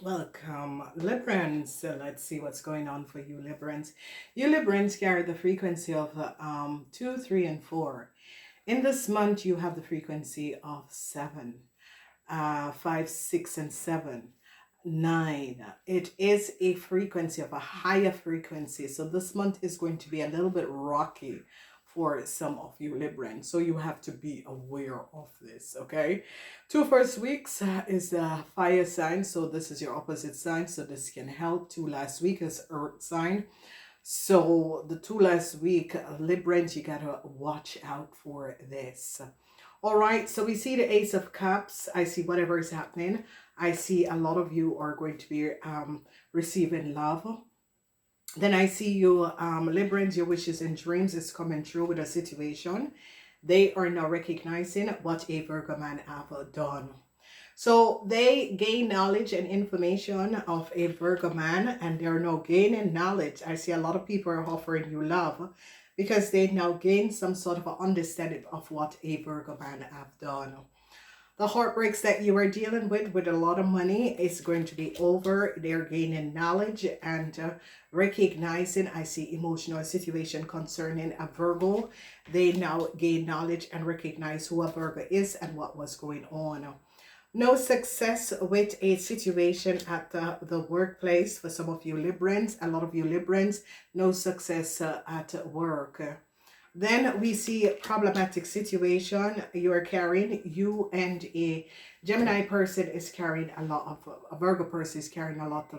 Welcome, Librans. So let's see what's going on for you, Librans. You Librans carry the frequency of 2, 3, and 4. In this month, you have the frequency of 7, 5, 6, and 7. 9. It is a frequency of a higher frequency. So this month is going to be a little bit rocky for some of you Librans. So you have to be aware of this, okay? Two first weeks is the fire sign. So this is your opposite sign. So this can help. Two last week is earth sign. So the two last week, Librans, you gotta watch out for this. All right, so we see the Ace of Cups. I see whatever is happening. I see a lot of you are going to be receiving love. Then I see you, Librans, your wishes and dreams is coming true with a situation. They are now recognizing what a Virgo man have done. So they gain knowledge and information of a Virgo man, and they're now gaining knowledge. I see a lot of people are offering you love because they now gain some sort of understanding of what a Virgo man have done. The heartbreaks that you are dealing with a lot of money is going to be over. They're gaining knowledge and recognizing. I see emotional situation concerning a Virgo. They now gain knowledge and recognize who a Virgo is and what was going on. No success with a situation at the workplace for some of you Librans. A lot of you Librans, no success at work. Then we see a problematic situation you are carrying. You and a Gemini person is carrying a lot of, a Virgo person is carrying a lot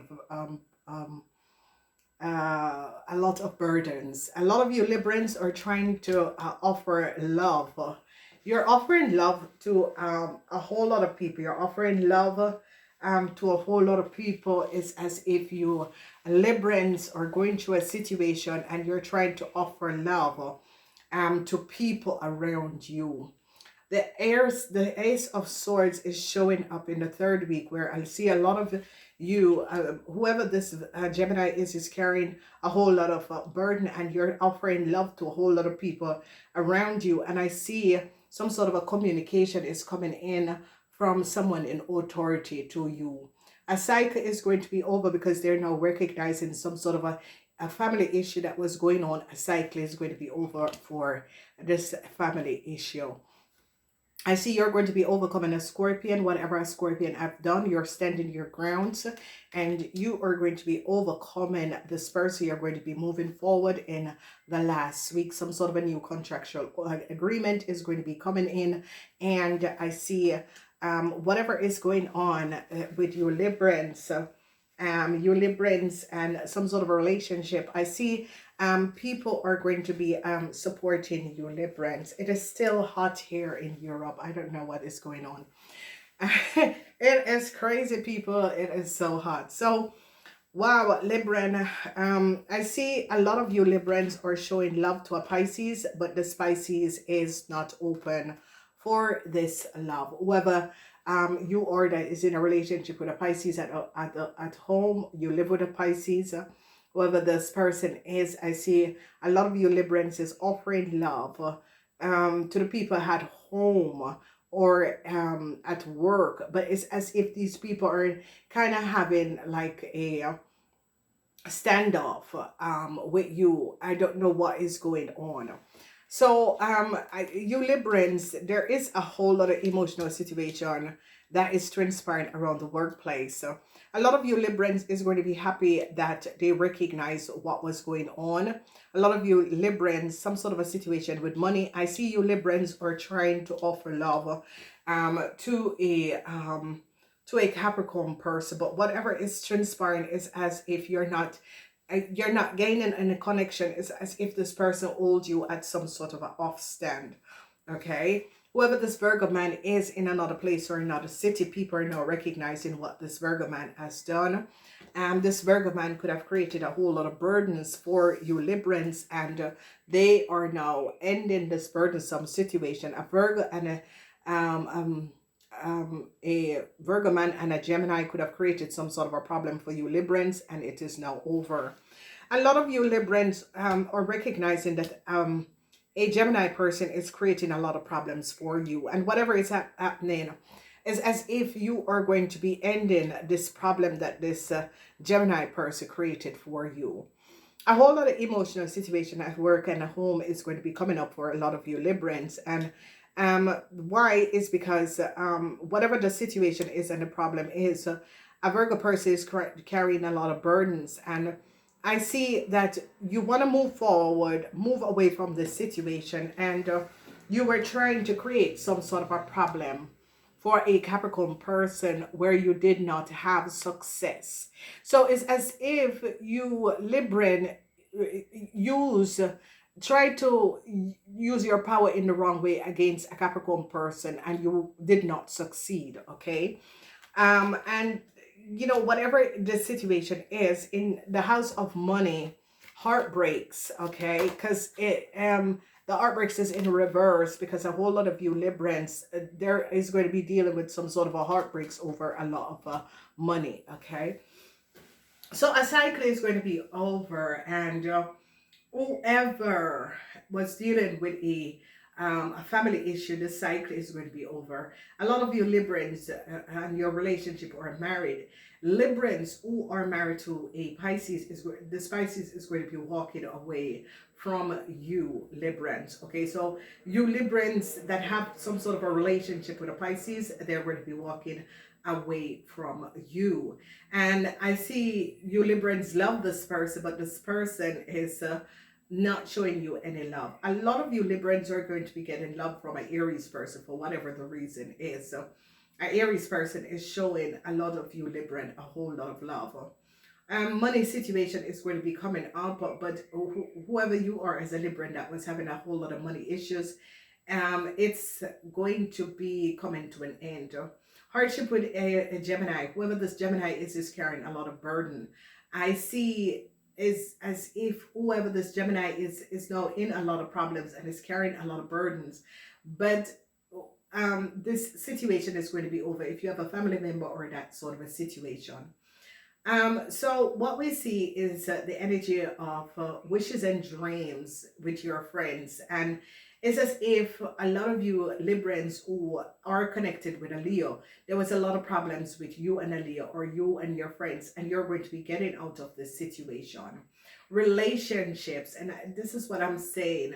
of burdens. A lot of you Librans are trying to offer love. You're offering love to a whole lot of people. You're offering love to a whole lot of people. It's as if you Librans are going through a situation and you're trying to offer love to people around you. The Ace of Swords is showing up in the third week, where I see a lot of you, whoever this Gemini is carrying a whole lot of burden, and you're offering love to a whole lot of people around you. And I see some sort of a communication is coming in from someone in authority to you. A cycle is going to be over because they're now recognizing some sort of a family issue that was going on. A cycle is going to be over for this family issue. I see you're going to be overcoming a Scorpion. Whatever a Scorpion have done, you're standing your grounds and you are going to be overcoming this person. You're going to be moving forward in the last week. Some sort of a new contractual agreement is going to be coming in. And I see whatever is going on with you Librans, you Librans, and some sort of a relationship. I see people are going to be supporting you Librans. It is still hot here in Europe. I don't know what is going on. It is crazy, people. It is so hot. So wow, Libran, I see a lot of you Librans are showing love to a Pisces, but the Pisces is not open for this love. Whoever you are that is in a relationship with a Pisces at home, you live with a Pisces, whoever this person is, I see a lot of you Librans is offering love to the people at home or at work, but it's as if these people are kind of having like a standoff with you. I don't know what is going on. So you Librans, there is a whole lot of emotional situation that is transpiring around the workplace. So a lot of you Librans is going to be happy that they recognize what was going on. A lot of you Librans, some sort of a situation with money. I see you Librans are trying to offer love to a Capricorn person, but whatever is transpiring is as if you're not gaining any connection. It's as if this person holds you at some sort of an off stand. Okay, whoever this Virgo man is in another place or another city, people are now recognizing what this Virgo man has done. This Virgo man could have created a whole lot of burdens for you Librans, and they are now ending this burdensome situation. A Virgo and a Virgo man and a Gemini could have created some sort of a problem for you Librans, and it is now over. A lot of you Librans are recognizing that a Gemini person is creating a lot of problems for you, and whatever is happening, It's as if you are going to be ending this problem that this Gemini person created for you. A whole lot of emotional situation at work and at home is going to be coming up for a lot of you Librans. And why is because whatever the situation is and the problem is, a Virgo person is carrying a lot of burdens. And I see that you want to move forward, move away from this situation, and you were trying to create some sort of a problem for a Capricorn person where you did not have success. So it's as if you Libran use try to use your power in the wrong way against a Capricorn person and you did not succeed, okay? And you know, whatever the situation is in the house of money, heartbreaks, okay? Because it the heartbreaks is in reverse because a whole lot of you Librans there is going to be dealing with some sort of a heartbreaks over a lot of money, okay? So a cycle is going to be over, and whoever was dealing with a family issue, the cycle is going to be over. A lot of you Librans and your relationship or married, Librans who are married to a Pisces, this Pisces is going to be walking away from you Librans. Okay, so you Librans that have some sort of a relationship with a Pisces, they're going to be walking away from you. And I see you Librans love this person, but this person is not showing you any love. A lot of you Librans are going to be getting love from an Aries person for whatever the reason is. So an Aries person is showing a lot of you Libran a whole lot of love. Money situation is going to be coming up, but whoever you are as a Libran that was having a whole lot of money issues, it's going to be coming to an end. Hardship with a Gemini, whoever this Gemini is carrying a lot of burden. I see is as if whoever this Gemini is now in a lot of problems and is carrying a lot of burdens, but this situation is going to be over if you have a family member or that sort of a situation. So what we see is the energy of wishes and dreams with your friends, and it's as if a lot of you Librans who are connected with a Leo, there was a lot of problems with you and a Leo or you and your friends, and you're going to be getting out of this situation. Relationships, and this is what I'm saying,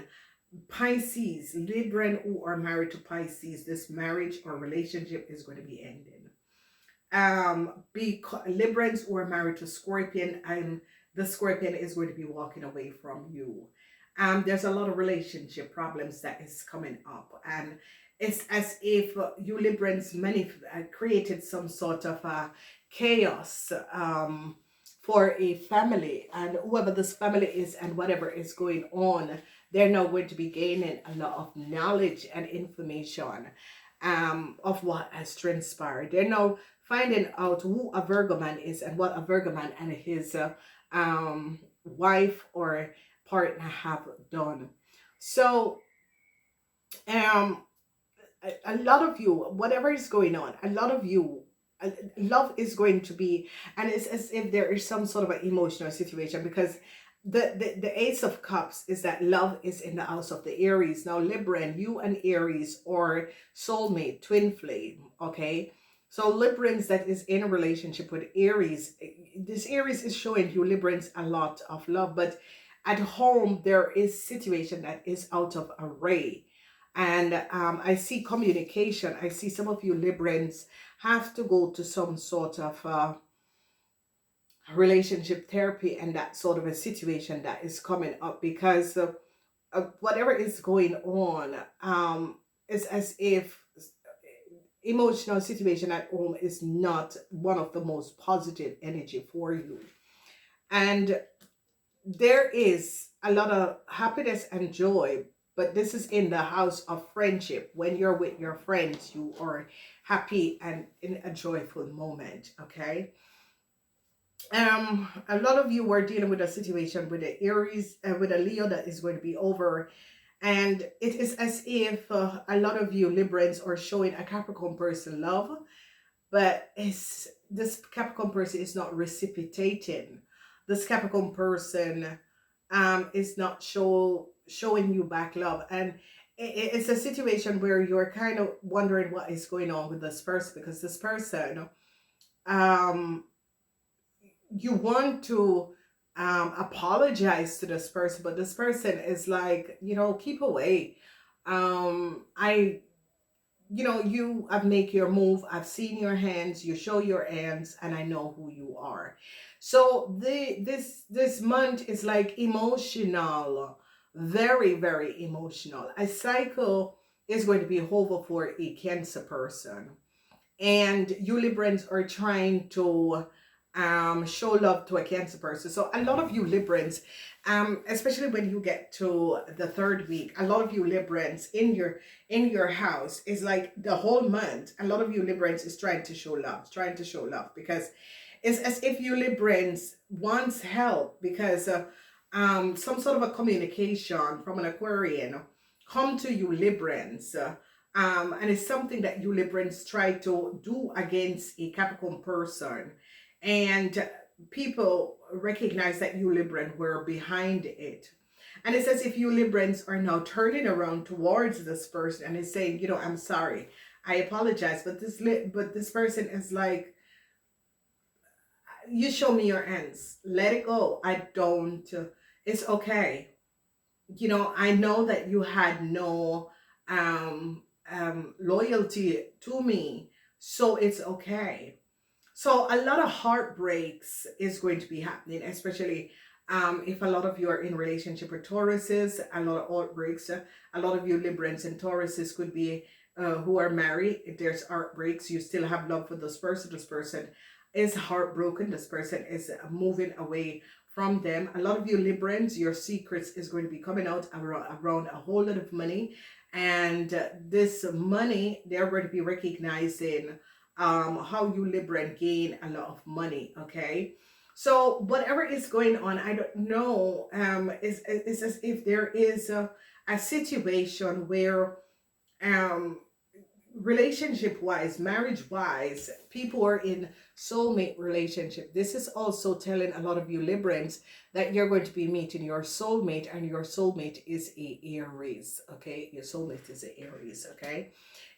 Pisces, Libran who are married to Pisces, this marriage or relationship is going to be ending. Librans who are married to Scorpion, and the Scorpion is going to be walking away from you. There's a lot of relationship problems that is coming up, and it's as if you Librans many created some sort of chaos for a family, and whoever this family is and whatever is going on, they're now going to be gaining a lot of knowledge and information of what has transpired. They're now finding out who a Virgo man is and what a Virgo man and his wife or partner have done. So a lot of you, whatever is going on, a lot of you love is going to be, and it's as if there is some sort of an emotional situation, because the Ace of Cups is that love is in the house of the Aries. Now Libran, you and Aries or soulmate, twin flame, okay? So Librans that is in a relationship with Aries, this Aries is showing you Librans a lot of love, but at home there is situation that is out of array. And I see communication. I see some of you Librans have to go to some sort of relationship therapy and that sort of a situation that is coming up, because whatever is going on, it's as if emotional situation at home is not one of the most positive energy for you. And there is a lot of happiness and joy, but this is in the house of friendship. When you're with your friends, you are happy and in a joyful moment, okay? A lot of you were dealing with a situation with the Aries, with a Leo that is going to be over, and it is as if a lot of you Librans are showing a Capricorn person love, but this Capricorn person is not reciprocating. This Capricorn person is not showing you back love, and it's a situation where you're kind of wondering what is going on with this person, because this person, um you want to apologize to this person, but this person is like, keep away. I you have make your move, I've seen your hands, you show your hands, and I know who you are. So this month is like emotional, very, very emotional. A cycle is going to be over for a Cancer person, and you Librans are trying to show love to a Cancer person. So a lot of you Librans, especially when you get to the third week, a lot of you Librans in your house is like the whole month. A lot of you Librans is trying to show love, because it's as if you Librans wants help, because some sort of a communication from an Aquarian come to you Librans. And it's something that you Librans try to do against a Capricorn person, and people recognize that you Libran were behind it. And it's as if you Librans are now turning around towards this person and is saying, I'm sorry, I apologize, but this person is like, you show me your ends, let it go. I don't. It's okay. I know that you had no loyalty to me, so it's okay. So a lot of heartbreaks is going to be happening, especially if a lot of you are in relationship with Tauruses. A lot of heartbreaks. A lot of you Librans and Tauruses could be who are married. If there's heartbreaks, you still have love for this person. This person is heartbroken. This person is moving away from them. A lot of you Librans, your secrets is going to be coming out around a whole lot of money. And this money, they're going to be recognizing how you Libran gain a lot of money. Okay, so whatever is going on, I don't know, it's as if there is a situation where um relationship wise, marriage wise, people are in soulmate relationship. This is also telling a lot of you Librans that you're going to be meeting your soulmate, and your soulmate is a Aries. Okay, your soulmate is a Aries. Okay,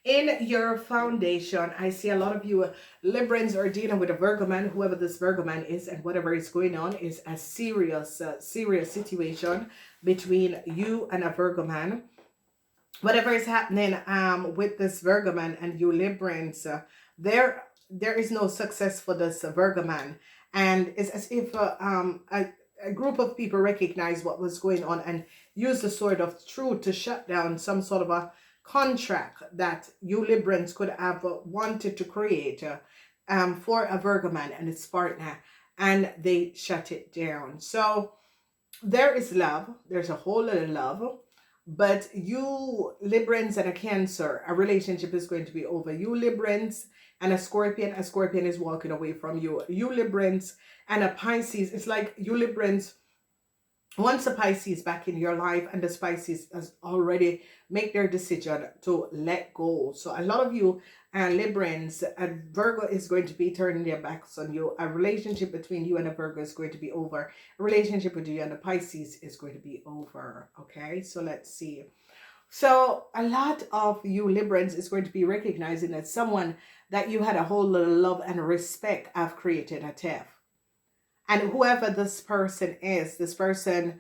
in your foundation, I see a lot of you Librans are dealing with a Virgo man, whoever this Virgo man is, and whatever is going on is a serious situation between you and a Virgo man. Whatever is happening with this Virgo man and you Librans, there is no success for this Virgo man, and it's as if a group of people recognize what was going on and use the sword of truth to shut down some sort of a contract that you Librans could have wanted to create for a Virgo man and its partner, and they shut it down. So there is love. There's a whole lot of love. But you Librans and a Cancer, a relationship is going to be over. You Librans and a Scorpion is walking away from you. You Librans and a Pisces, it's like you Librans, once a Pisces back in your life, and the Pisces has already made their decision to let go. So a lot of you Librans, a Virgo is going to be turning their backs on you. A relationship between you and a Virgo is going to be over. A relationship with you and a Pisces is going to be over. Okay, so let's see. So a lot of you Librans is going to be recognizing that someone that you had a whole lot of love and respect have created a theft. And whoever this person is, this person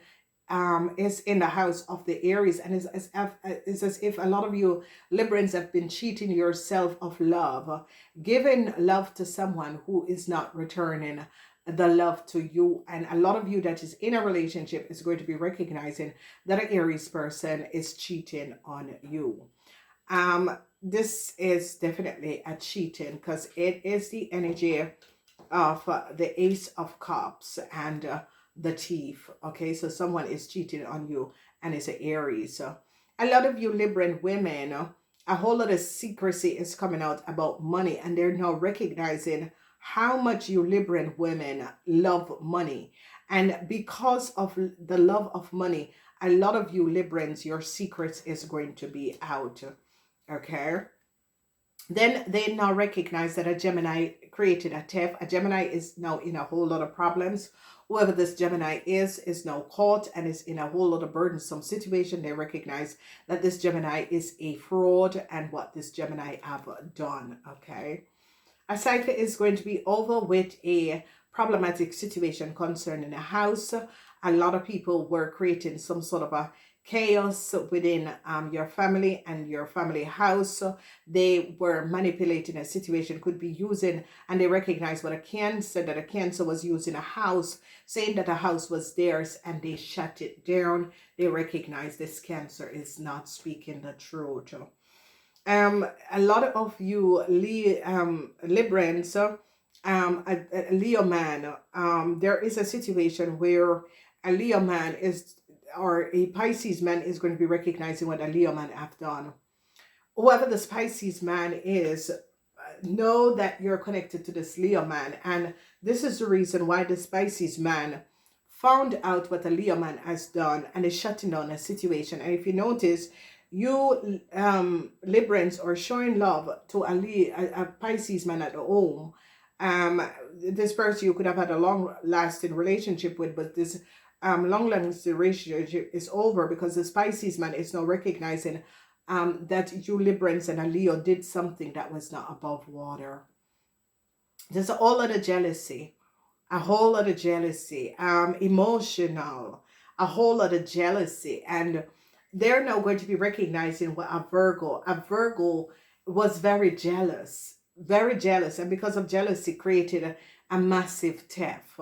is in the house of the Aries, and it's as if a lot of you Librans have been cheating yourself of love, giving love to someone who is not returning the love to you. And a lot of you that is in a relationship is going to be recognizing that an Aries person is cheating on you. This is definitely a cheating, because it is the energy of the Ace of Cups and the Thief. Okay, so someone is cheating on you, and it's an Aries. So a lot of you Libran women, a whole lot of secrecy is coming out about money, and they're now recognizing how much you Libran women love money. And because of the love of money, a lot of you Librans, your secrets is going to be out. Okay, then they now recognize that a Gemini created a theft. A Gemini is now in a whole lot of problems. Whoever this Gemini is now caught and is in a whole lot of burdensome situation. They recognize that this Gemini is a fraud and what this Gemini have done. Okay. A cycle is going to be over with a problematic situation concerning a house. A lot of people were creating some sort of a chaos within your family and your family house. They were manipulating a situation, could be using, and they recognized what a Cancer, that a Cancer was using a house, saying that a house was theirs, and they shut it down. They recognize this Cancer is not speaking the truth. A lot of you Librans, a Leo man, there is a situation where a Leo man is, or a Pisces man is going to be recognizing what a Leo man have done. Whoever this Pisces man is, know that you're connected to this Leo man, and this is the reason why this Pisces man found out what a Leo man has done and is shutting down a situation. And if you notice, you Librans are showing love to a Pisces man at home. This person you could have had a long-lasting relationship with, but this long-lasting relationship is over because the Pisces man is now recognizing that you Librans and a Leo did something that was not above water. There's a whole lot of jealousy, emotional, a whole lot of jealousy, and they're now going to be recognizing what a Virgo was very jealous, and because of jealousy created a massive theft.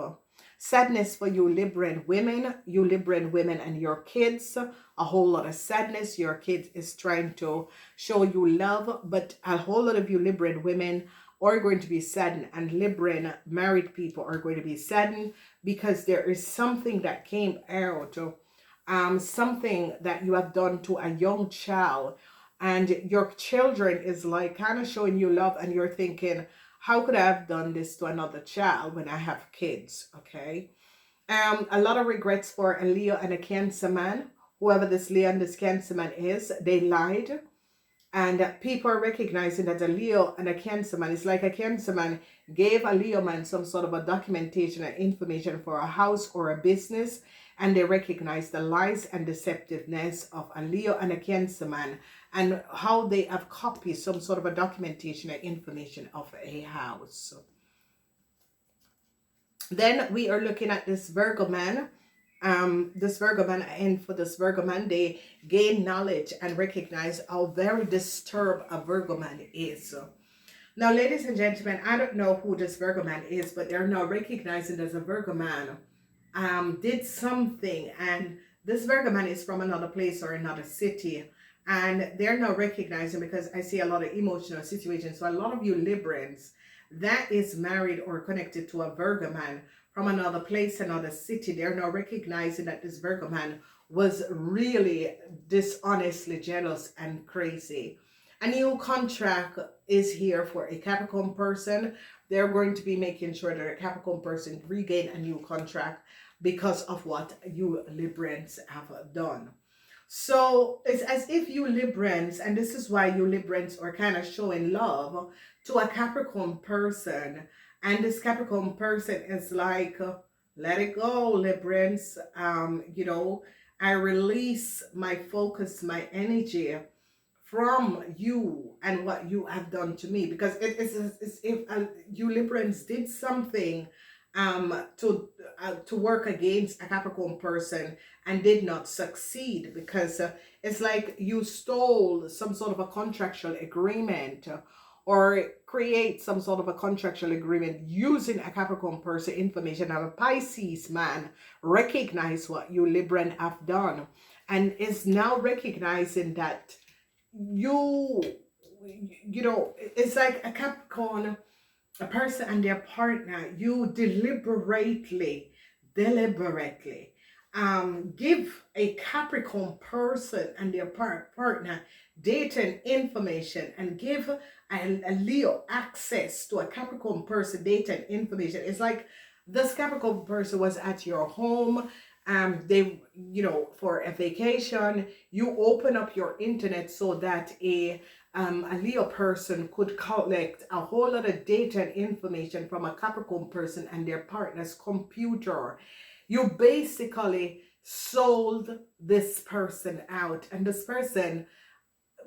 Sadness for you Libran women and your kids, a whole lot of sadness. Your kid is trying to show you love, but a whole lot of you Libran women are going to be saddened, and Libran married people are going to be saddened because there is something that came out, something that you have done to a young child, and your children is like kind of showing you love, and you're thinking, how could I have done this to another child when I have kids? Okay. A lot of regrets for a Leo and a Cancer man. Whoever this Leo and this Cancer man is, they lied. And people are recognizing that a Leo and a Cancer man is like a Cancer man gave a Leo man some sort of a documentation and information for a house or a business, and they recognize the lies and deceptiveness of a Leo and a Cancer man and how they have copied some sort of a documentation and information of a house. Then we are looking at this Virgo man. And for this Virgo man, they gain knowledge and recognize how very disturbed a Virgo man is. Now, ladies and gentlemen, I don't know who this Virgo man is, but they're now recognizing as a Virgo man did something, and this Virgo man is from another place or another city, and they're now recognizing, because I see a lot of emotional situations. So a lot of you Librans that is married or connected to a Virgo man from another place, another city, they're now recognizing that this Virgo man was really dishonestly jealous and crazy. A new contract is here for a Capricorn person. They're going to be making sure that a Capricorn person regain a new contract because of what you Librans have done. So it's as if you Librans, and this is why you Librans are kind of showing love to a Capricorn person, and this Capricorn person is like, let it go, Librans. You know, I release my focus, my energy from you and what you have done to me, because it's if you Librans did something to work against a Capricorn person and did not succeed, because it's like you stole some sort of a contractual agreement or create some sort of a contractual agreement using a Capricorn person information. Now a Pisces man recognize what you Libran have done and is now recognizing that you know, it's like a Capricorn, a person and their partner, you deliberately give a Capricorn person and their partner data information, and give a Leo access to a Capricorn person data and information. It's like this Capricorn person was at your home, they, for a vacation, you open up your internet so that a Leo person could collect a whole lot of data and information from a Capricorn person and their partner's computer. You basically sold this person out, and this person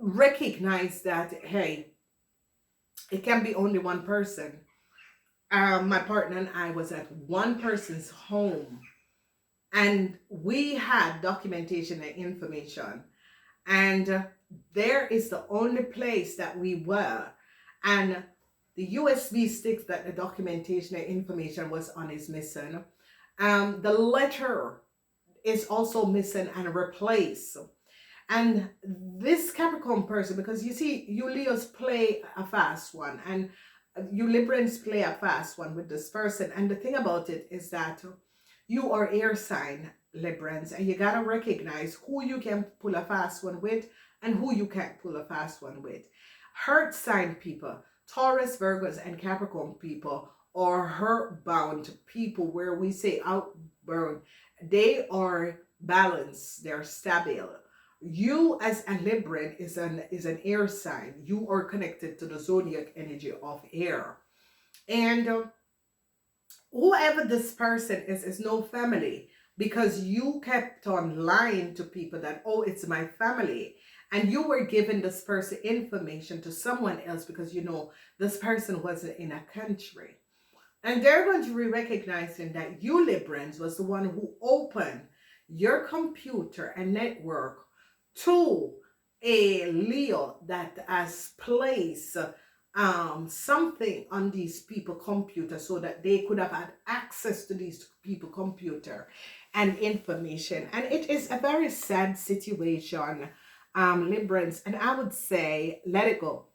recognized that, hey, it can be only one person. My partner and I was at one person's home, and we had documentation and information, and there is the only place that we were, and the USB sticks that the documentation and information was on is missing. The letter is also missing and replaced. And this Capricorn person, because you see, you Leos play a fast one, and you Librans play a fast one with this person. And the thing about it is that you are air sign Librans, and you gotta recognize who you can pull a fast one with and who you can't pull a fast one with. Hurt sign people, Taurus, Virgos, and Capricorn people, are hurt bound people, where we say outbound. They are balanced, they're stable. You as a Libran is an air sign. You are connected to the zodiac energy of air, and whoever this person is no family, because you kept on lying to people that, oh, it's my family, and you were giving this person information to someone else because this person wasn't in a country, and they're going to be recognizing that you Librans was the one who opened your computer and network to a Leo that has placed something on these people computer so that they could have had access to these people computer and information. And it is a very sad situation, Librans, and I would say let it go.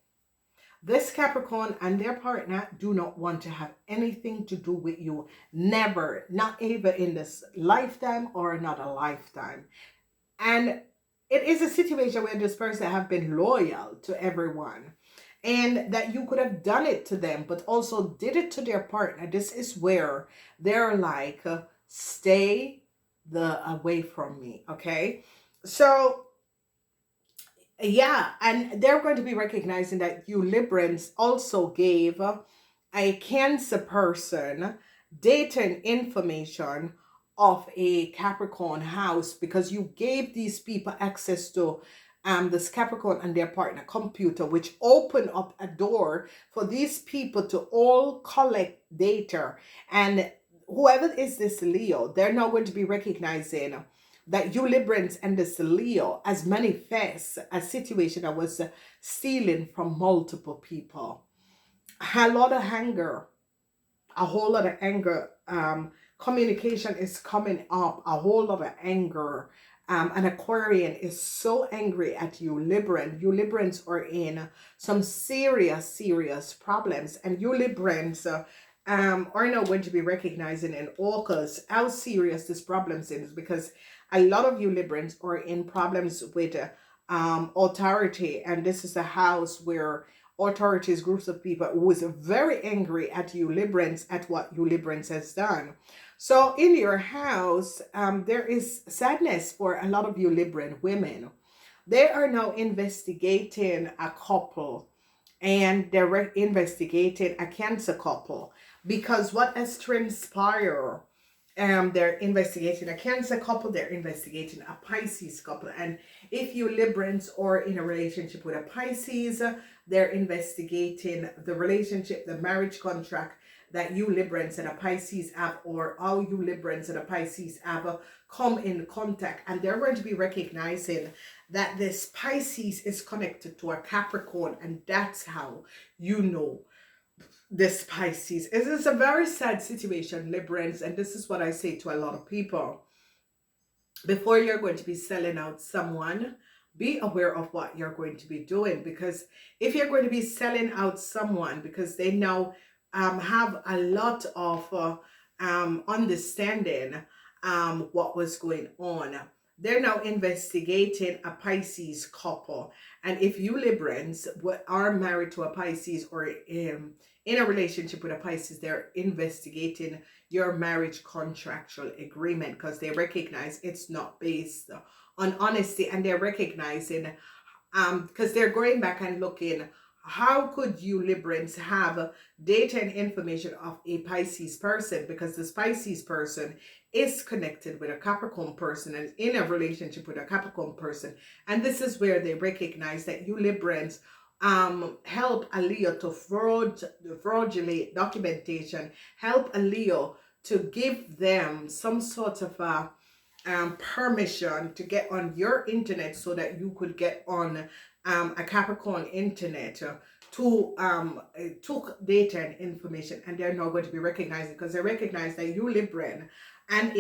This Capricorn and their partner do not want to have anything to do with you. Never, not even in this lifetime or another lifetime. And it is a situation where this person have been loyal to everyone, and that you could have done it to them, but also did it to their partner. This is where they're like, stay away from me, okay? So yeah, and they're going to be recognizing that you Librans also gave a Cancer person data and information of a Capricorn house, because you gave these people access to this Capricorn and their partner computer, which opened up a door for these people to all collect data. And whoever is this Leo, they're now going to be recognizing that you Librans and this Leo as manifest a situation that was stealing from multiple people. A lot of anger, a whole lot of anger. Communication is coming up, a whole lot of anger. An Aquarian is so angry at you Libran. You Librans are in some serious problems, and you Librans are now going to be recognizing in Orcus how serious this problem is, because a lot of you Librans are in problems with authority, and this is a house where authorities, groups of people who is very angry at you Librans, at what you Librans has done. So in your house, there is sadness for a lot of you Libran women. They are now investigating a couple, and they're investigating a Cancer couple, because what has transpired, they're investigating a Cancer couple, they're investigating a Pisces couple. And if you Librans are in a relationship with a Pisces, they're investigating the relationship, the marriage contract that you Librans and a Pisces have, or how you Librans and a Pisces have come in contact. And they're going to be recognizing that this Pisces is connected to a Capricorn, and that's how you know this Pisces. It is a very sad situation, Librans, and this is what I say to a lot of people. Before you're going to be selling out someone, be aware of what you're going to be doing, because if you're going to be selling out someone because they now have a lot of understanding what was going on, they're now investigating a Pisces couple. And if you Librans are married to a Pisces, or in a relationship with a Pisces, they're investigating your marriage contractual agreement because they recognize it's not based on honesty, and they're recognizing because they're going back and looking, how could you Librans have data and information of a Pisces person, because this Pisces person is connected with a Capricorn person and in a relationship with a Capricorn person. And this is where they recognize that you Librans help a Leo to fraudulate documentation, help a Leo to give them some sort of a permission to get on your internet so that you could get on a Capricorn internet took data and information, and they're not going to be recognized because they recognize that you Libran and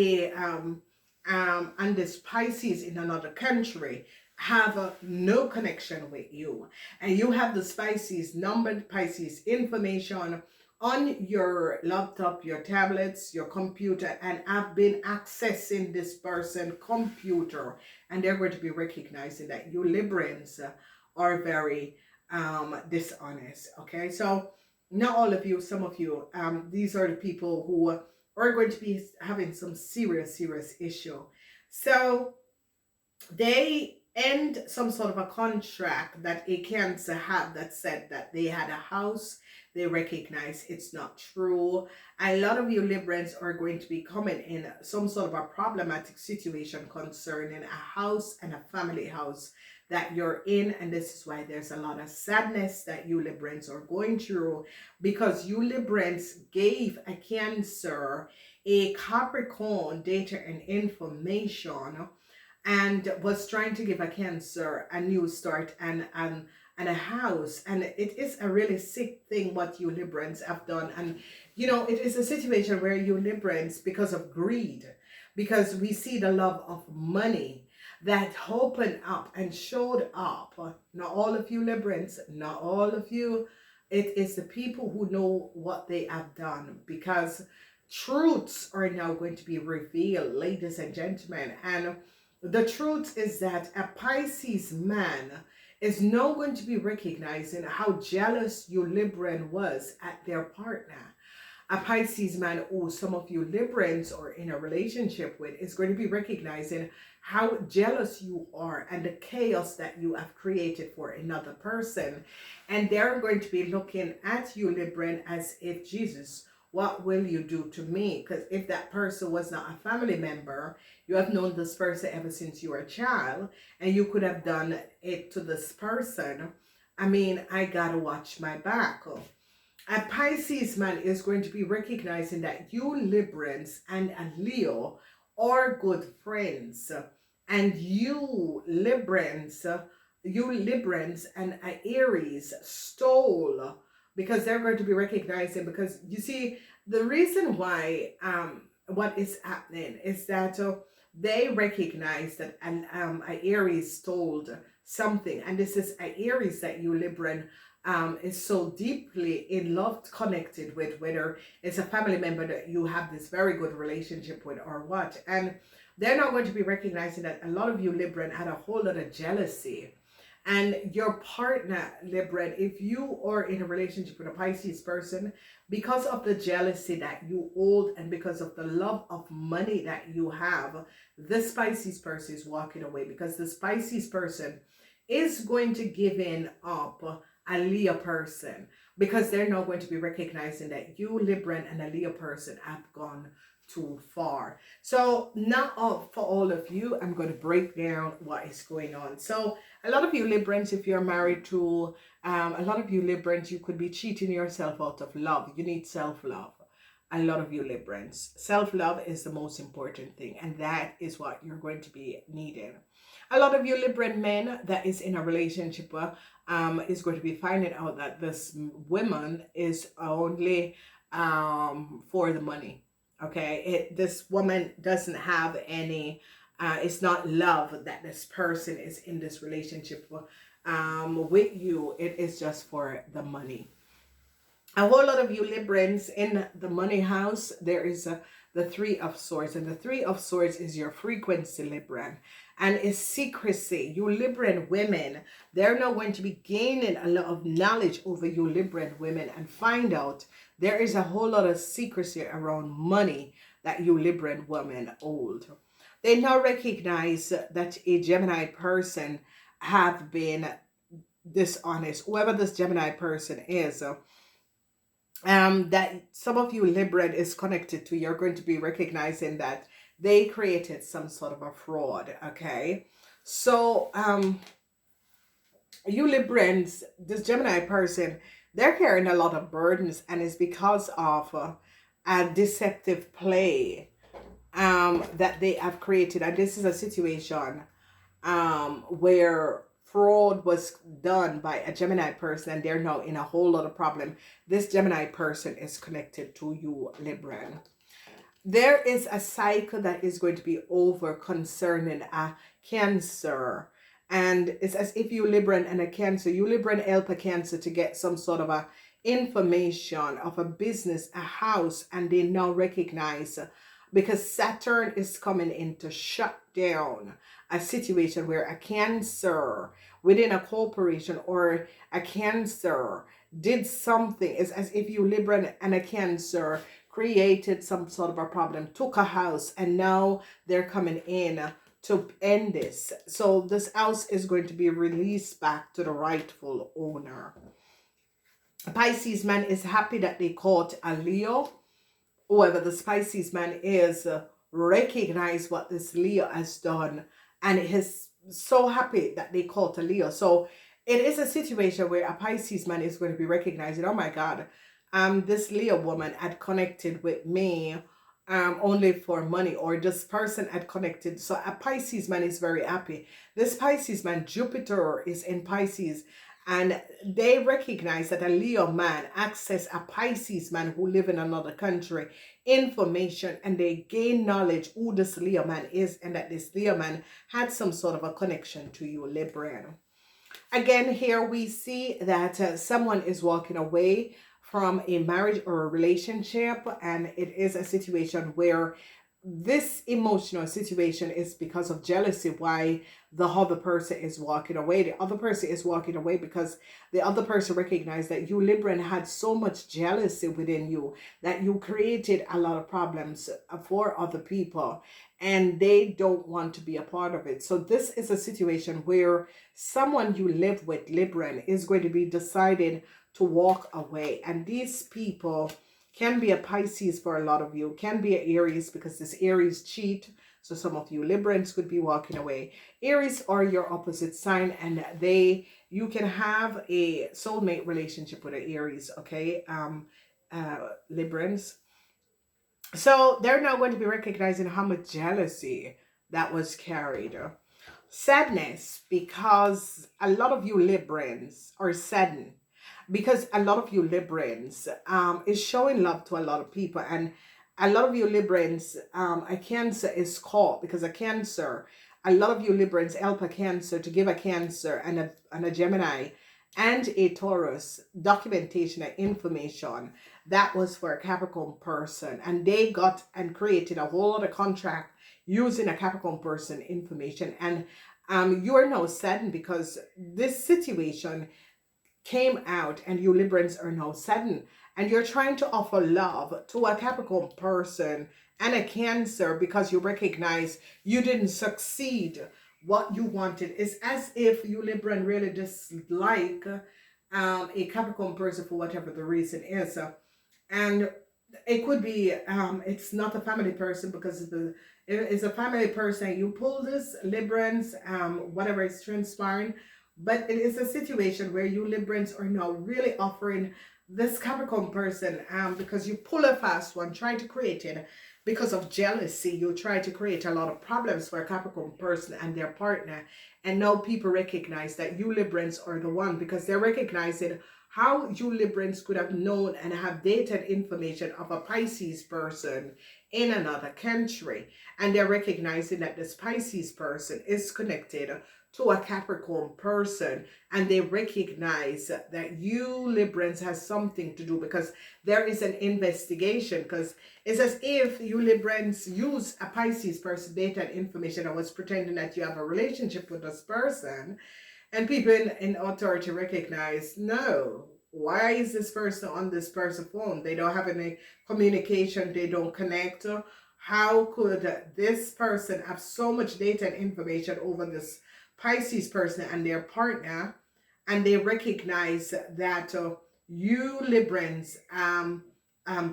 and this Pisces in another country have no connection with you, and you have the Pisces numbered Pisces information on your laptop, your tablets, your computer, and have been accessing this person computer, and they're going to be recognizing that you Librans are very dishonest. Okay, so not all of you, some of you, these are the people who are going to be having some serious issue. So they end some sort of a contract that a Cancer had that said that they had a house. They recognize it's not true. A lot of you Librans are going to be coming in some sort of a problematic situation concerning a house and a family house that you're in, and this is why there's a lot of sadness that you Librans are going through, because you Librans gave a Cancer a Capricorn data and information, and was trying to give a Cancer a new start and a house. And it is a really sick thing what you Librans have done. And you know, it is a situation where you Librans, because of greed, because we see the love of money that opened up and showed up. Not all of you Librans, not all of you. It is the people who know what they have done, because truths are now going to be revealed, ladies and gentlemen. And the truth is that a Pisces man is now going to be recognizing how jealous you Libran was at their partner. A Pisces man who some of you Librans are in a relationship with is going to be recognizing how jealous you are and the chaos that you have created for another person. And they're going to be looking at you Libran as if, Jesus, what will you do to me? Because if that person was not a family member, you have known this person ever since you were a child, and you could have done it to this person. I mean, I gotta watch my back. A Pisces man is going to be recognizing that you Librans and a Leo are good friends, and you Librans and a Aries stole, because they're going to be recognizing, because you see the reason why what is happening is that they recognize that a Aries stole something, and this is a Aries that you Libran is so deeply in love connected with, whether it's a family member that you have this very good relationship with or what. And they're not going to be recognizing that a lot of you Libran had a whole lot of jealousy. And your partner Libran, if you are in a relationship with a Pisces person, because of the jealousy that you hold and because of the love of money that you have, this Pisces person is walking away, because this Pisces person is going to give in up a Leo person, because they're not going to be recognizing that you Libran and a Leo person have gone too far. So not for all of you, I'm going to break down what is going on. So a lot of you Librans, if you're married to a lot of you Librans, you could be cheating yourself out of love. You need self-love. A lot of you Librans, self-love is the most important thing, and that is what you're going to be needing. A lot of you Libran men that is in a relationship is going to be finding out that this woman is only for the money. Okay, this woman doesn't have any it's not love that this person is in this relationship with you. It is just for the money. A whole lot of you Librans in the money house, there is the Three of Swords, and the Three of Swords is your frequency, Libran, and it's secrecy. You Libran women, they're now going to be gaining a lot of knowledge over you Libran women and find out there is a whole lot of secrecy around money that you Libran women hold. They now recognize that a Gemini person have been dishonest, whoever this Gemini person is, that some of you Libran is connected to, you're going to be recognizing that they created some sort of a fraud. Okay, so you Librans, this Gemini person, they're carrying a lot of burdens, and it's because of a deceptive play that they have created. And this is a situation where fraud was done by a Gemini person, and they're now in a whole lot of problem. This Gemini person is connected to you, Libran. There is a cycle that is going to be over concerning a Cancer. And it's as if you Libran and a Cancer, you Libran help a Cancer to get some sort of a information of a business, a house, and they now recognize, because Saturn is coming in to shut down a situation where a Cancer within a corporation or a Cancer did something. It's as if you Libran and a Cancer created some sort of a problem, took a house, and now they're coming in to end this. So this house is going to be released back to the rightful owner. Pisces man is happy that they caught a Leo. Whoever the Pisces man is, recognize what this Leo has done, and is so happy that they caught a Leo. So it is a situation where a Pisces man is going to be recognizing, oh my God, this Leo woman had connected with me only for money, or this person had connected. So a Pisces man is very happy. This Pisces man, Jupiter is in Pisces, and they recognize that a Leo man access a Pisces man who live in another country information, and they gain knowledge who this Leo man is, and that this Leo man had some sort of a connection to you, Libran. Again, here we see that someone is walking away from a marriage or a relationship, and it is a situation where this emotional situation is because of jealousy why the other person is walking away. The other person is walking away because the other person recognized that you Libran had so much jealousy within you that you created a lot of problems for other people, and they don't want to be a part of it. So this is a situation where someone you live with, Libran, is going to be deciding to walk away, and these people can be a Pisces for a lot of you, can be an Aries, because this Aries cheat. So some of you Librans could be walking away. Aries are your opposite sign, and you can have a soulmate relationship with an Aries, okay? Librans. So they're now going to be recognizing how much jealousy that was carried. Sadness, because a lot of you Librans are saddened, because a lot of you Librans is showing love to a lot of people, and a lot of you Librans, a Cancer is caught, because a Cancer, a lot of you Librans help a Cancer to give a Cancer and a Gemini and a Taurus documentation and information that was for a Capricorn person, and they got and created a whole lot of contract using a Capricorn person information, and you are now saddened because this situation came out, and you Librans are now saddened, and you're trying to offer love to a Capricorn person and a Cancer because you recognize you didn't succeed what you wanted. It's as if you Libran really dislike a Capricorn person for whatever the reason is, and it could be it's not a family person, because it's a family person. You pull this Librans, whatever is transpiring, but it is a situation where you Librans are now really offering this Capricorn person, because you pull a fast one, trying to create it because of jealousy. You try to create a lot of problems for a Capricorn person and their partner, and now people recognize that you Librans are the one, because they're recognizing how you Librans could have known and have dated information of a Pisces person in another country, and they're recognizing that this Pisces person is connected to a Capricorn person, and they recognize that you Librans has something to do, because there is an investigation, because it's as if you Librans use a Pisces person data and information and was pretending that you have a relationship with this person, and people in authority recognize, no, why is this person on this person's phone? They don't have any communication, they don't connect. How could this person have so much data and information over this Pisces person and their partner? And they recognize that you Librans,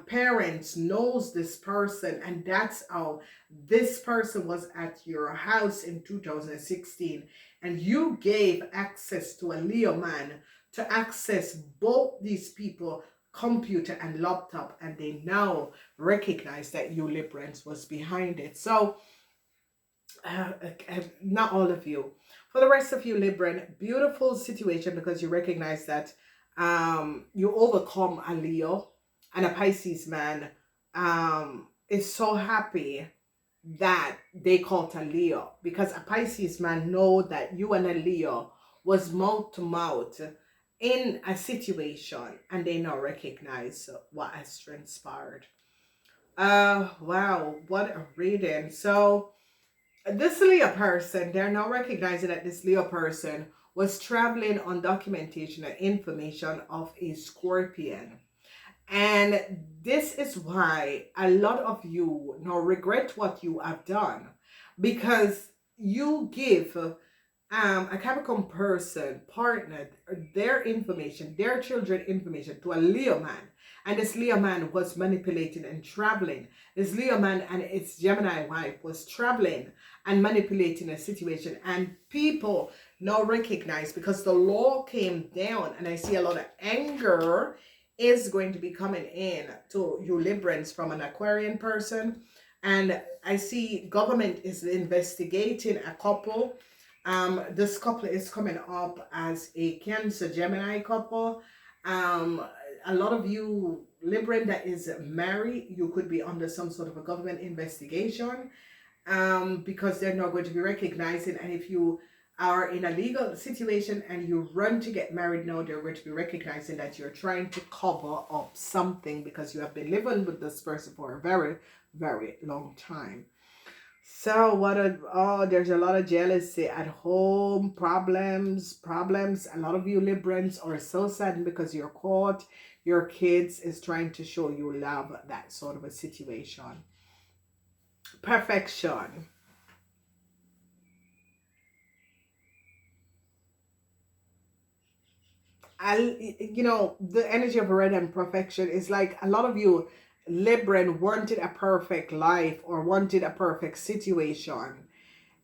parents knows this person, and that's how this person was at your house in 2016, and you gave access to a Leo man to access both these people computer and laptop, and they now recognize that you Librans was behind it. So not all of you, for the rest of you Libran, beautiful situation, because you recognize that you overcome a Leo, and a Pisces man is so happy that they caught a Leo, because a Pisces man know that you and a Leo was mouth to mouth in a situation, and they now recognize what has transpired. Wow, what a reading. So this Leo person, they're now recognizing that this Leo person was traveling on documentation and information of a Scorpion. And this is why a lot of you now regret what you have done, because you give a Capricorn person partnered their information, their children information, to a Leo man, and this Leo man was manipulating and traveling. This Leo man and its Gemini wife was traveling and manipulating a situation, and people now recognize, because the law came down, and I see a lot of anger is going to be coming in to you Librans from an Aquarian person, and I see government is investigating a couple. This couple is coming up as a Cancer Gemini couple. A lot of you Libran that is married, you could be under some sort of a government investigation, because they're not going to be recognizing. And if you are in a legal situation and you run to get married now, they're going to be recognizing that you're trying to cover up something, because you have been living with this person for a very, very long time. So there's a lot of jealousy at home, problems. A lot of you Librans are so saddened because you're caught. Your kids is trying to show you love, that sort of a situation. Perfection. The energy of red and perfection is like a lot of you Libran wanted a perfect life or wanted a perfect situation,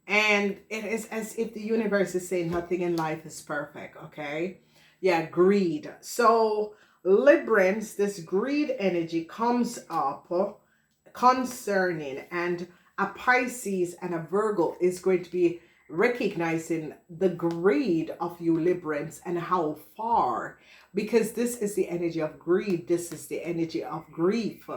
and it is as if the universe is saying nothing in life is perfect. Okay, yeah, greed. So Librans, this greed energy comes up concerning, and a Pisces and a Virgo is going to be recognizing the greed of you Librans and how far, because this is the energy of greed, this is the energy of grief.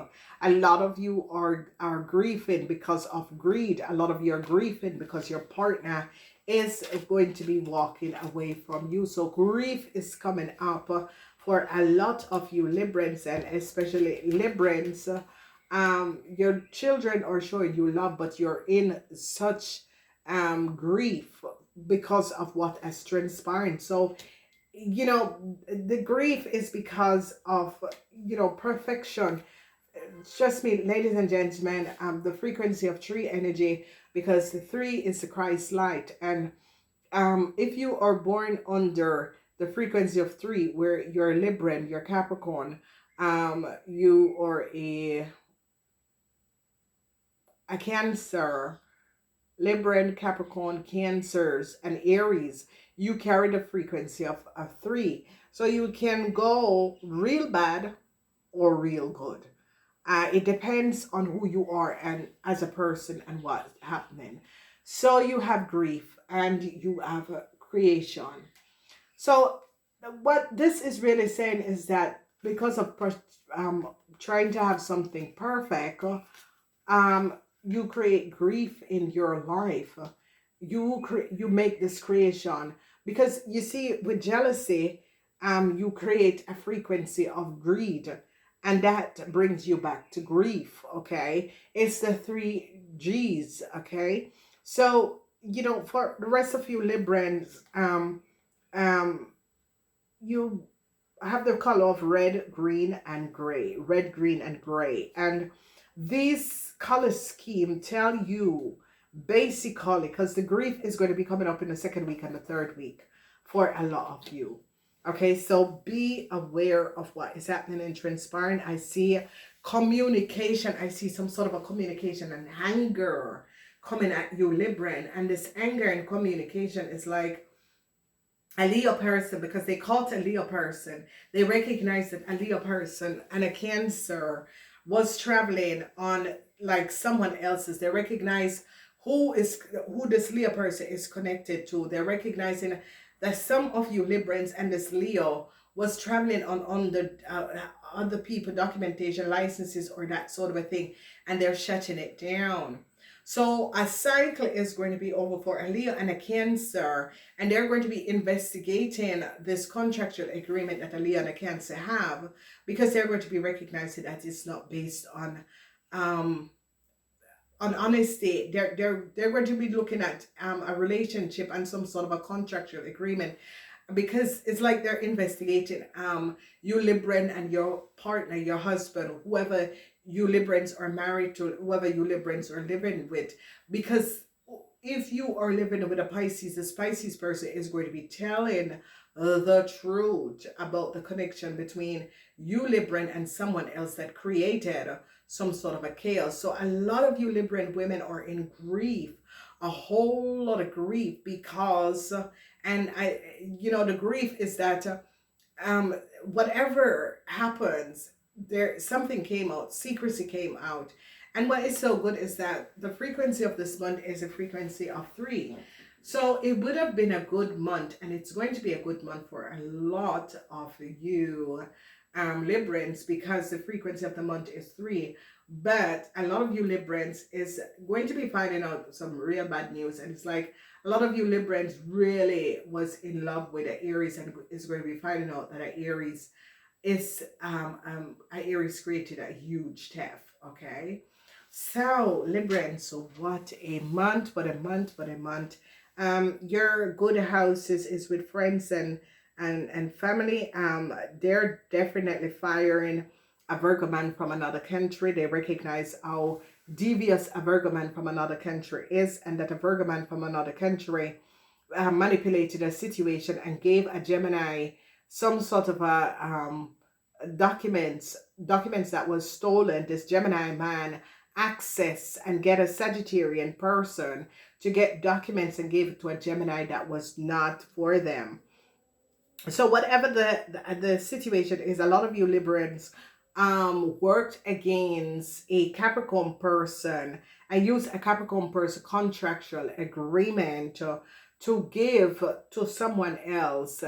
A lot of you are grieving because of greed. A lot of you are grieving because your partner is going to be walking away from you. So grief is coming up for a lot of you Librans, and especially Librans. Your children are showing you love, but you're in such grief because of what has transpired. So the grief is because of perfection. Trust me, ladies and gentlemen, the frequency of tree energy, because the three is the Christ light, and if you are born under the frequency of three, where you're Libran, you're Capricorn, you are a Cancer, Libran, Capricorn, Cancers, and Aries, you carry the frequency of a 3. So you can go real bad or real good. It depends on who you are and as a person and what's happening. So you have grief and you have creation. So what this is really saying is that because of trying to have something perfect, you create grief in your life, you make this creation, because you see with jealousy, you create a frequency of greed, and that brings you back to grief. Okay, it's the three G's. Okay, so for the rest of you Librans, um you have the color of red, green, and gray. Red, green, and gray. And this color scheme tell you basically, because the grief is going to be coming up in the second week and the third week for a lot of you. Okay, so be aware of what is happening and transpiring. I see communication. I see some sort of a communication and anger coming at you, Libran. And this anger and communication is like a Leo person, because they call it a Leo person. They recognize that a Leo person and a Cancer was traveling on like someone else's. They recognize who this Leo person is connected to. They're recognizing that some of you Librans and this Leo was traveling on the other people documentation, licenses, or that sort of a thing, and they're shutting it down. So a cycle is going to be over for a Leo and a Cancer, and they're going to be investigating this contractual agreement that a Leo and a Cancer have, because they're going to be recognizing that it's not based on honesty. They're going to be looking at a relationship and some sort of a contractual agreement, because it's like they're investigating you Libran and your partner, your husband, whoever you Librans are married to, whoever you Librans are living with. Because if you are living with a Pisces, this Pisces person is going to be telling the truth about the connection between you Libran and someone else that created some sort of a chaos. So a lot of you Libran women are in grief, a whole lot of grief, because the grief is that whatever happens, there something came out, secrecy came out. And what is so good is that the frequency of this month is a frequency of 3. So it would have been a good month, and it's going to be a good month for a lot of you Librans, because the frequency of the month is 3. But a lot of you Librans is going to be finding out some real bad news, and it's like a lot of you Librans really was in love with an Aries, and is going to be finding out that an Aries is Aries created a huge theft. Okay, so Libran, so what a month, what a month, what a month. Your good houses is with friends and family. They're definitely firing a Virgo man from another country. They recognize how devious a Virgo man from another country is, and that a Virgo man from another country manipulated a situation and gave a Gemini some sort of a documents that was stolen. This Gemini man access and get a Sagittarian person to get documents and gave it to a Gemini that was not for them. So whatever the situation is, a lot of you Librans worked against a Capricorn person and used a Capricorn person contractual agreement to give to someone else,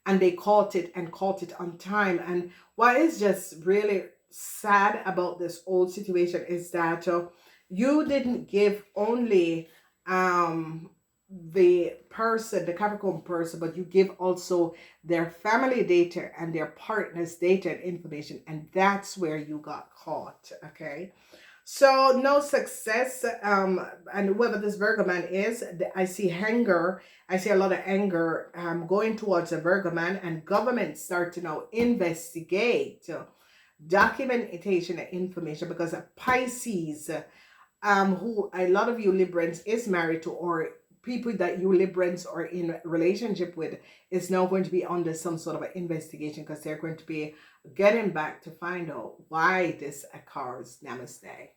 and they caught it on time. And what is just really sad about this whole situation is that you didn't give only the person, the Capricorn person, but you give also their family data and their partner's data and information, and that's where you got caught. Okay, so no success. And whoever this Virgo man is, I see anger. I see a lot of anger going towards a Virgo man, and government start to now investigate documentation and information, because a Pisces who a lot of you Librans is married to, or people that you Librans are in relationship with, is now going to be under some sort of an investigation, because they're going to be getting back to find out why this occurs. Namaste.